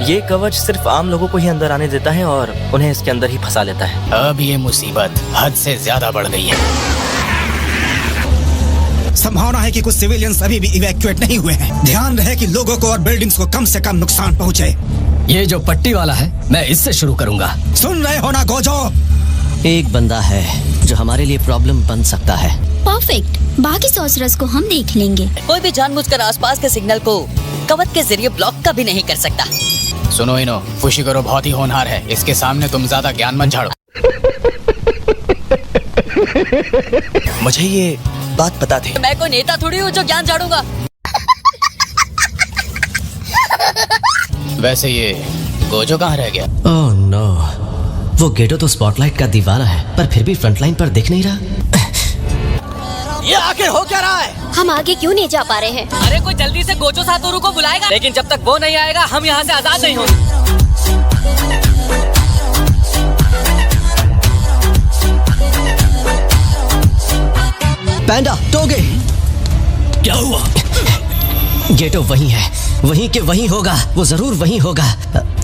ये कवच सिर्फ आम लोगों को ही अंदर आने देता है और उन्हें इसके अंदर ही फंसा लेता है। अब ये मुसीबत हद से ज्यादा बढ़ गई है। संभावना है कि कुछ सिविलियंस अभी भी इवैक्यूएट नहीं हुए हैं। ध्यान रहे कि लोगों को और बिल्डिंग्स को कम से कम नुकसान पहुंचे। ये जो पट्टी वाला है, मैं इससे शुरू करूंगा। सुन रहे हो ना गोजो? एक बंदा है जो हमारे लिए प्रॉब्लम बन सकता है। परफेक्ट। बाकी सॉर्सरर्स को हम देख लेंगे। कोई भी जानबूझकर आसपास के सिग्नल को कवच के जरिए ब्लॉक कभी नहीं कर सकता। सुनो इनो, फुशिकोरो बहुत ही होनहार है। इसके सामने तुम ज्यादा ज्ञान मत झाड़ो। मुझे ये बात पता थी। मैं कोई नेता थोड़ी हूँ जो ज्ञान झाड़ूंगा। वैसे ये गोजो कहाँ रह गया? ओह नो, वो गेटो तो स्पॉटलाइट का दीवाना है, पर फिर भी फ्रंटलाइन पर दिख नहीं रहा। ये आखिर हो क्या रहा है? हम आगे क्यों नहीं जा पा रहे हैं? अरे कोई जल्दी से गोजो सातोरू को बुलाएगा, लेकिन जब तक वो नहीं आएगा हम यहाँ से आजाद नहीं होंगे। पैंडा, टोगे, क्या हुआ? गेटो वहीं है, वहीं के वहीं होगा, वो जरूर वहीं होगा।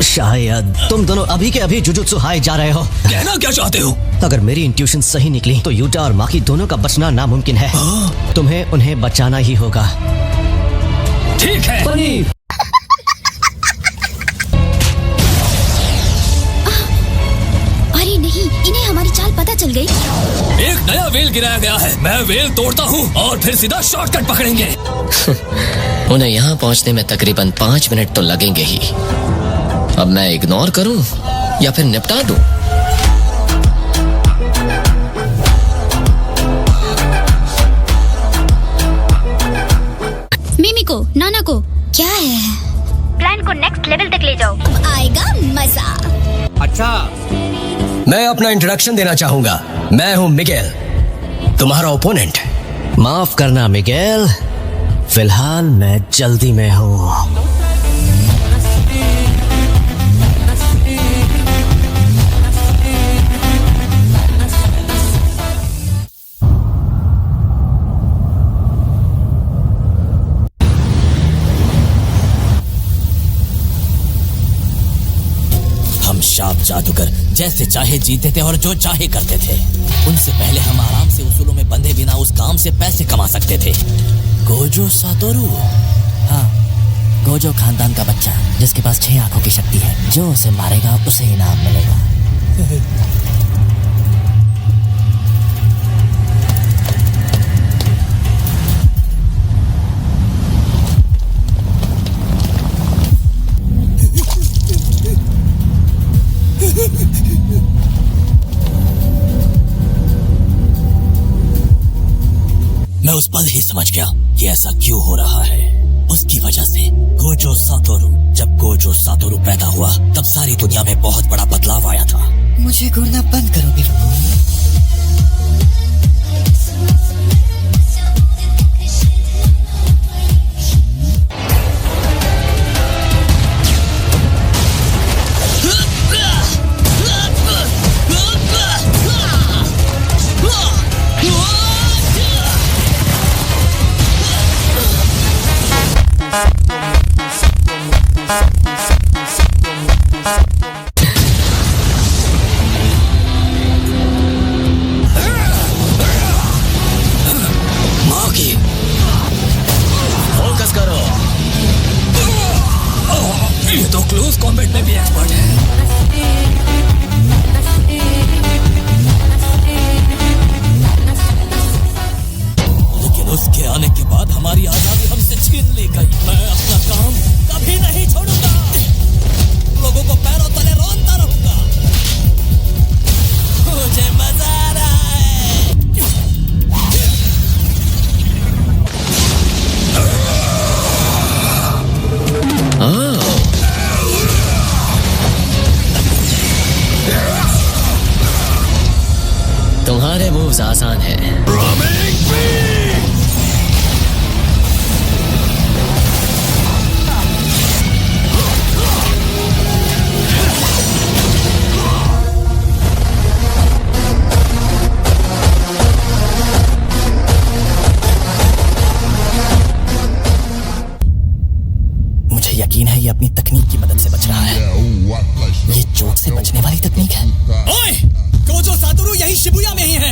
शायद तुम दोनों अभी के अभी जुजुत्सु हाय जा रहे हो। कहना क्या चाहते हो? अगर मेरी इंट्यूशन सही निकली तो यूटा और माकी दोनों का बचना नामुमकिन है। तुम्हें उन्हें बचाना ही होगा। ठीक है। अरे नहीं, इन्हें हमारी चाल पता चल गई। एक नया वेल गिराया गया है। मैं वेल तोड़ता हूँ और फिर सीधा शॉर्टकट पकड़ेंगे। उन्हें यहाँ पहुँचने में तकरीबन 5 मिनट तो लगेंगे ही। अब मैं इग्नोर करूँ या फिर निपटा दूँ? मिमिको, नाना को क्या है? प्लान को नेक्स्ट लेवल तक ले जाओ। अब आएगा मजा। अच्छा, मैं अपना इंट्रोडक्शन देना चाहूंगा। मैं हूँ मिगेल, तुम्हारा ओपोनेंट। माफ करना मिगेल, फिलहाल मैं जल्दी में हूँ। हम शाप जादूगर जैसे चाहे जीते थे और जो चाहे करते थे। उनसे पहले हम आराम से उसूलों में बंधे बिना उस काम से पैसे कमा सकते थे। गोजो सातोरू, हाँ, गोजो खानदान का बच्चा जिसके पास 6 आंखों की शक्ति है। जो उसे मारेगा उसे इनाम मिलेगा। मैं उस पल ही समझ गया कि ऐसा क्यों हो रहा है। उसकी वजह से गोजो सातोरू, जब गोजो सातोरू पैदा हुआ तब सारी दुनिया में बहुत बड़ा बदलाव आया था। मुझे घूरना बंद करो बिल्कुल। फोकस करो। ये तो क्लोज कॉम्बैट में भी एक्सपर्ट है। लेकिन उसके आने के बाद हमारी आजादी हमसे छीन ली गई। मैं अपना काम कभी नहीं छोड़ूंगा। लोगों को पैरों तले रोनता रहूंगा। मुझे मजा आ रहा है। तुम्हारे मूव्स आसान हैं। मुझे यकीन है ये ये अपनी तकनीक की मदद से बच रहा है। ये चोट से बचने वाली तकनीक है। ओए, गोजो सातोरू यही शिबुया में ही है।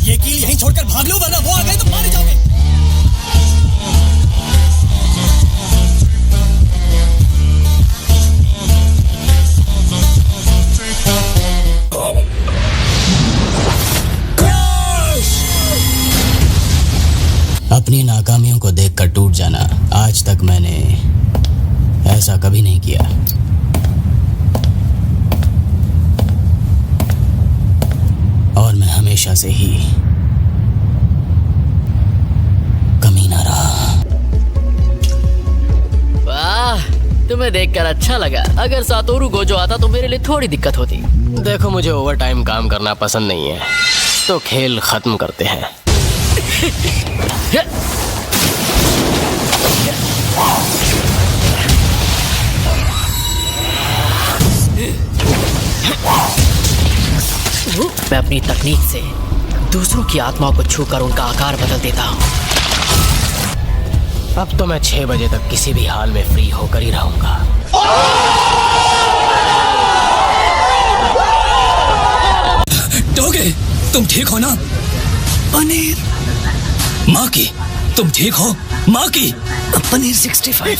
ये कील यहीं छोड़कर भाग लो वरना वो आ गए तो मारे जाओगे। अपनी नाकामियों को देखकर टूट जाना, आज तक मैंने ऐसा कभी नहीं किया। और मैं हमेशा से ही कमीना रहा। वाह, तुम्हें देखकर अच्छा लगा। अगर सातोरू गोजो आता तो मेरे लिए थोड़ी दिक्कत होती। देखो, मुझे ओवर टाइम काम करना पसंद नहीं है, तो खेल खत्म करते हैं। मैं अपनी तकनीक से दूसरों की आत्माओं को छूकर उनका आकार बदल देता हूँ। अब तो मैं 6 बजे तक किसी भी हाल में फ्री होकर ही रहूंगा। डोगे, तुम ठीक हो ना? पनीर माँ की, तुम ठीक हो? माँ की पनीर 65।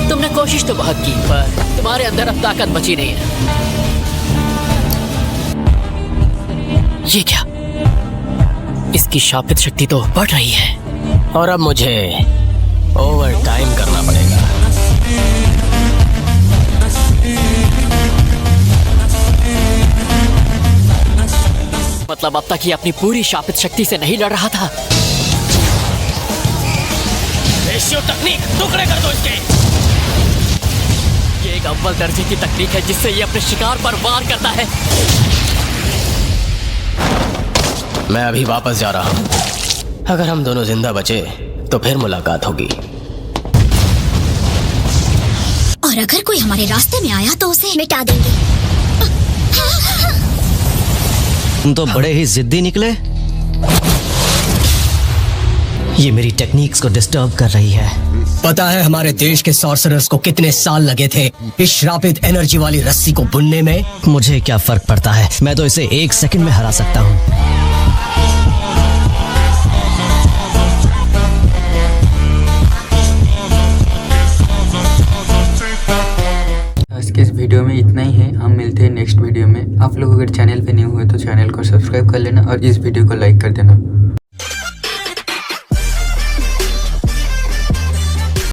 तुमने कोशिश तो बहुत की, पर तुम्हारे अंदर अब ताकत बची नहीं है। ये क्या? इसकी शापित शक्ति तो बढ़ रही है। और अब मुझे ओवर टाइम करना पड़ेगा। मतलब अब तक ये अपनी पूरी शापित शक्ति से नहीं लड़ रहा था। रेशियो तकनीक, टुकड़े कर दो इसके। ये एक अव्वल दर्जे की तकनीक है जिससे ये अपने शिकार पर वार करता है। मैं अभी वापस जा रहा हूँ। अगर हम दोनों जिंदा बचे तो फिर मुलाकात होगी। और अगर कोई हमारे रास्ते में आया तो उसे मिटा देंगे। तुम तो बड़े ही जिद्दी निकले। ये मेरी टेक्निक्स को डिस्टर्ब कर रही है। पता है हमारे देश के सॉर्सरर्स को कितने साल लगे थे इस श्रापित एनर्जी वाली रस्सी को बुनने में? मुझे क्या फर्क पड़ता है, मैं तो इसे 1 सेकंड में हरा सकता हूँ। आज के इस वीडियो में इतना ही है। हम मिलते हैं नेक्स्ट वीडियो में। आप लोग अगर चैनल पे न्यू हुए तो चैनल को सब्सक्राइब कर लेना और इस वीडियो को लाइक कर देना।